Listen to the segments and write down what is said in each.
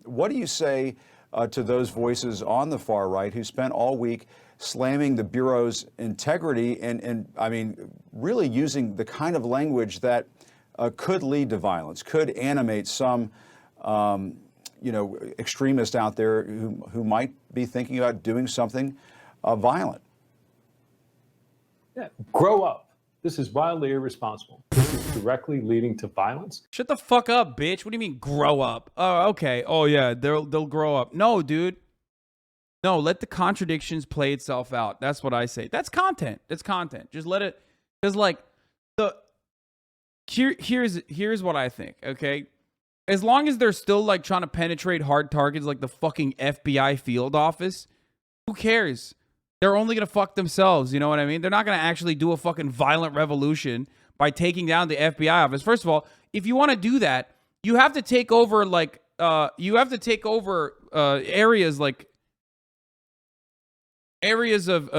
What do you say to those voices on the far right who spent all week slamming the Bureau's integrity and I mean, really using the kind of language that could lead to violence, could animate some, extremist out there who might be thinking about doing something violent? Yeah, grow up. This is wildly irresponsible. This is directly leading to violence. Shut the fuck up, bitch. What do you mean grow up? Oh, okay. Oh yeah, they'll grow up. No, dude. No, let the contradictions play itself out. That's what I say. That's content. That's content. Just let it. Because like here's what I think. Okay, as long as they're still like trying to penetrate hard targets like the fucking FBI field office, who cares? They're only going to fuck themselves, you know what I mean? They're not going to actually do a fucking violent revolution by taking down the FBI office. First of all, if you want to do that, you have to take over like areas like areas of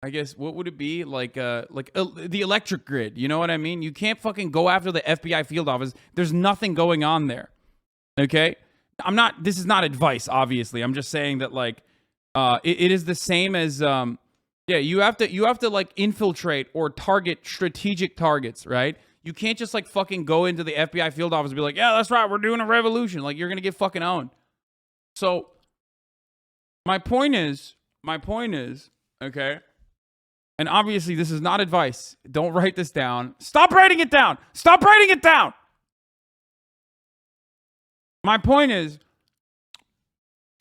I guess what would it be? Like the electric grid, you know what I mean? You can't fucking go after the FBI field office. There's nothing going on there. Okay? This is not advice, obviously. I'm just saying that like it is the same as you have to like infiltrate or target strategic targets, right? You can't just like fucking go into the FBI field office and be like, yeah, that's right, we're doing a revolution. Like you're gonna get fucking owned. So my point is, okay, and obviously this is not advice. Don't write this down. Stop writing it down. Stop writing it down. My point is,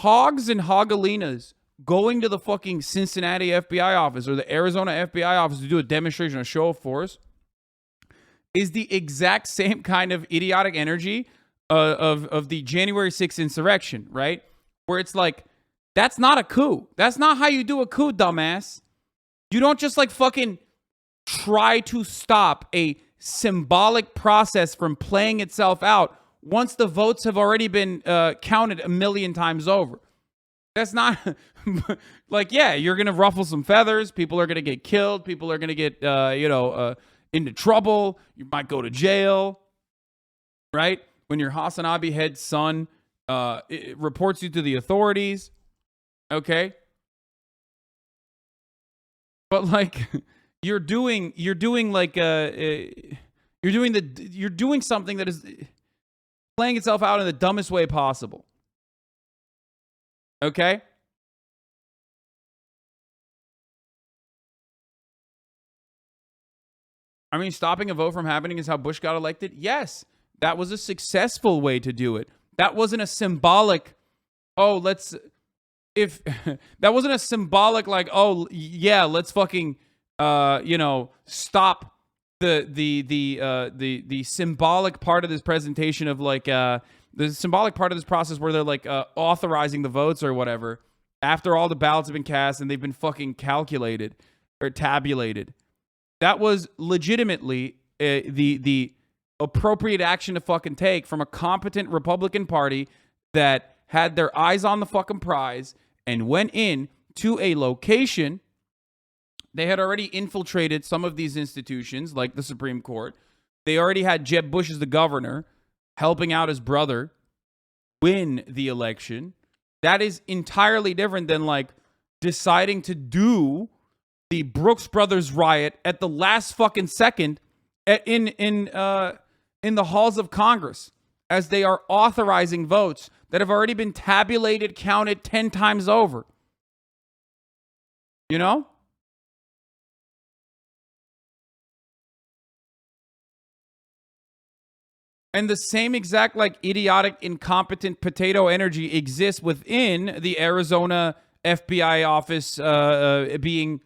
hogs and hogalinas going to the fucking Cincinnati FBI office or the Arizona FBI office to do a demonstration, a show of force, is the exact same kind of idiotic energy of the January 6th insurrection, right? Where it's like, that's not a coup. That's not how you do a coup, dumbass. You don't just like fucking try to stop a symbolic process from playing itself out once the votes have already been counted 1 million times over. That's not like, yeah, you're going to ruffle some feathers. People are going to get killed. People are going to get, into trouble. You might go to jail, right? When your Hasanabi head son it reports you to the authorities, okay? But like, you're doing something that is playing itself out in the dumbest way possible. Okay? I mean, stopping a vote from happening is how Bush got elected. Yes, that was a successful way to do it. That wasn't a symbolic, that wasn't a symbolic like, oh yeah, let's fucking stop the symbolic part of this presentation of like the symbolic part of this process where they're like authorizing the votes or whatever after all the ballots have been cast and they've been fucking calculated or tabulated. That was legitimately the appropriate action to fucking take from a competent Republican Party that had their eyes on the fucking prize and went in to a location. They had already infiltrated some of these institutions, like the Supreme Court. They already had Jeb Bush as the governor, helping out his brother win the election. That is entirely different than like deciding to do the Brooks Brothers riot at the last fucking second in the halls of Congress as they are authorizing votes that have already been tabulated, counted 10 times over. You know? And the same exact like idiotic, incompetent potato energy exists within the Arizona FBI office being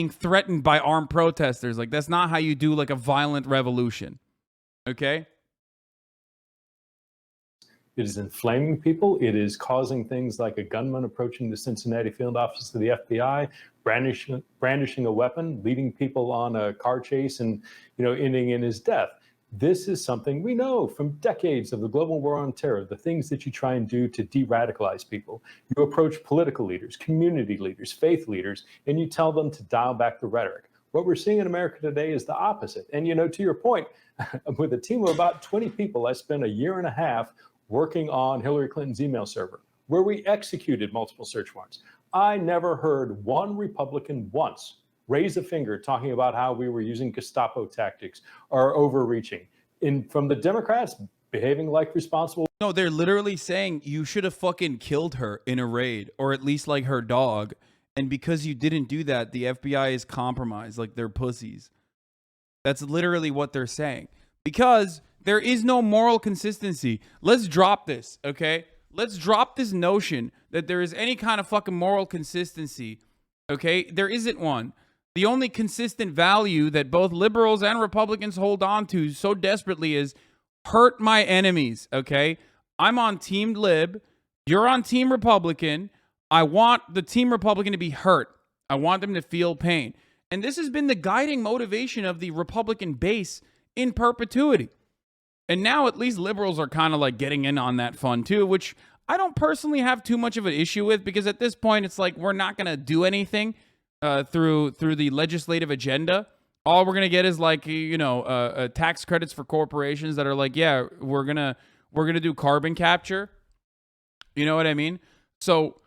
threatened by armed protesters. Like, that's not how you do like a violent revolution. Okay? It is inflaming people. It is causing things like a gunman approaching the Cincinnati field office of the FBI, brandishing a weapon, leading people on a car chase and, ending in his death. This is something we know from decades of the global war on terror, the things that you try and do to de-radicalize people. You approach political leaders, community leaders, faith leaders, and you tell them to dial back the rhetoric. What we're seeing in America today is the opposite. And, to your point, with a team of about 20 people, I spent a year and a half working on Hillary Clinton's email server, where we executed multiple search warrants. I never heard one Republican once raise a finger talking about how we were using Gestapo tactics or overreaching. From the Democrats, behaving like responsible. No, they're literally saying you should have fucking killed her in a raid, or at least like her dog. And because you didn't do that, the FBI is compromised, like they're pussies. That's literally what they're saying. Because there is no moral consistency. Let's drop this, okay? Let's drop this notion that there is any kind of fucking moral consistency, okay? There isn't one. The only consistent value that both liberals and Republicans hold on to so desperately is hurt my enemies, okay? I'm on Team Lib. You're on Team Republican. I want the Team Republican to be hurt. I want them to feel pain. And this has been the guiding motivation of the Republican base in perpetuity. And now at least liberals are kind of like getting in on that fun too, which I don't personally have too much of an issue with, because at this point it's like we're not going to do anything through the legislative agenda. All we're going to get is like, tax credits for corporations that are like, yeah, we're going to do carbon capture. You know what I mean? So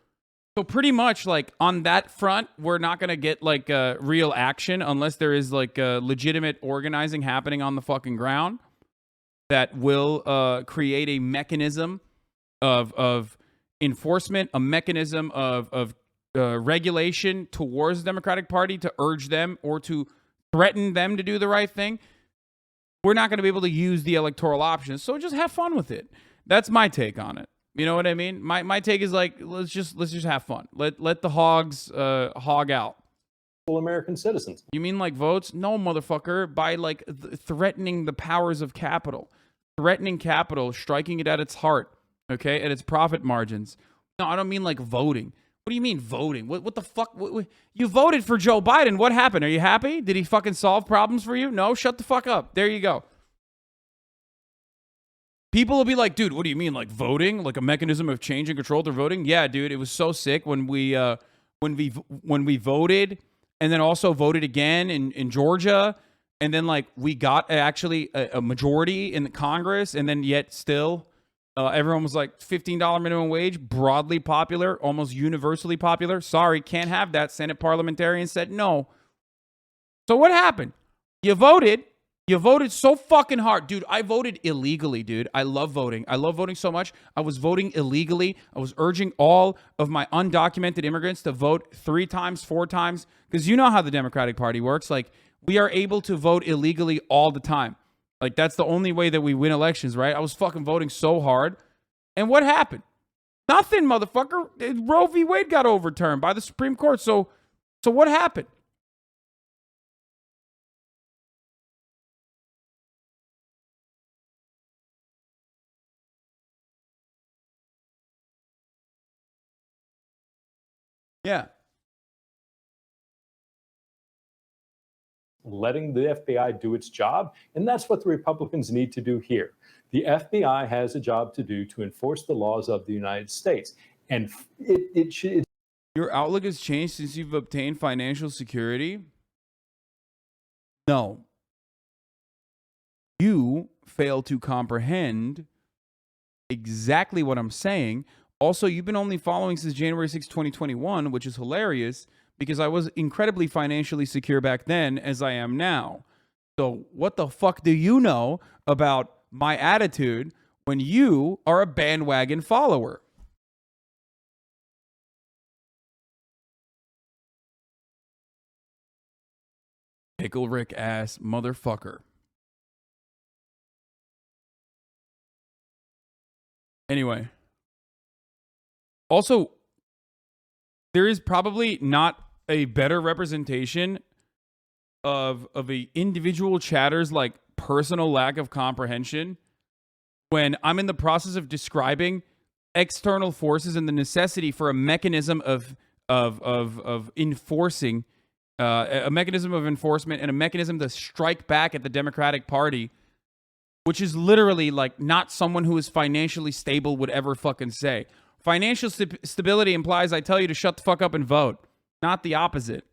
pretty much like on that front, we're not going to get like real action unless there is like legitimate organizing happening on the fucking ground that will create a mechanism of enforcement, a mechanism of regulation towards the Democratic Party to urge them or to threaten them to do the right thing. We're not going to be able to use the electoral options. So just have fun with it. That's my take on it. You know what I mean? My take is like, let's just have fun. Let the hogs hog out. American citizens. You mean like votes? No, motherfucker. By like threatening the powers of capital, threatening capital, striking it at its heart, okay, at its profit margins. No, I don't mean like voting. What do you mean voting? What the fuck? You voted for Joe Biden. What happened? Are you happy? Did he fucking solve problems for you? No, shut the fuck up. There you go. People will be like, dude, what do you mean, like voting, like a mechanism of change and control through voting? Yeah, dude, it was so sick when we voted, and then also voted again in Georgia, and then like we got actually a majority in the Congress, and then yet still everyone was like $15 minimum wage, broadly popular, almost universally popular. Sorry, can't have that. Senate parliamentarians said no. So what happened? You voted. You voted so fucking hard. Dude, I voted illegally, dude. I love voting. I love voting so much. I was voting illegally. I was urging all of my undocumented immigrants to vote 3 times, 4 times, because you know how the Democratic Party works. Like, we are able to vote illegally all the time. Like, that's the only way that we win elections, right? I was fucking voting so hard. And what happened? Nothing, motherfucker. Roe v. Wade got overturned by the Supreme Court. So what happened? Yeah. Letting the FBI do its job. And that's what the Republicans need to do here. The FBI has a job to do to enforce the laws of the United States. And it should. Your outlook has changed since you've obtained financial security? No. You fail to comprehend exactly what I'm saying. Also, you've been only following since January 6, 2021, which is hilarious because I was incredibly financially secure back then as I am now. So what the fuck do you know about my attitude when you are a bandwagon follower? Pickle Rick ass motherfucker. Anyway. Also, there is probably not a better representation of a individual chatter's like personal lack of comprehension when I'm in the process of describing external forces and the necessity for a mechanism of enforcing a mechanism of enforcement and a mechanism to strike back at the Democratic Party, which is literally like not someone who is financially stable would ever fucking say. Financial stability implies I tell you to shut the fuck up and vote, not the opposite.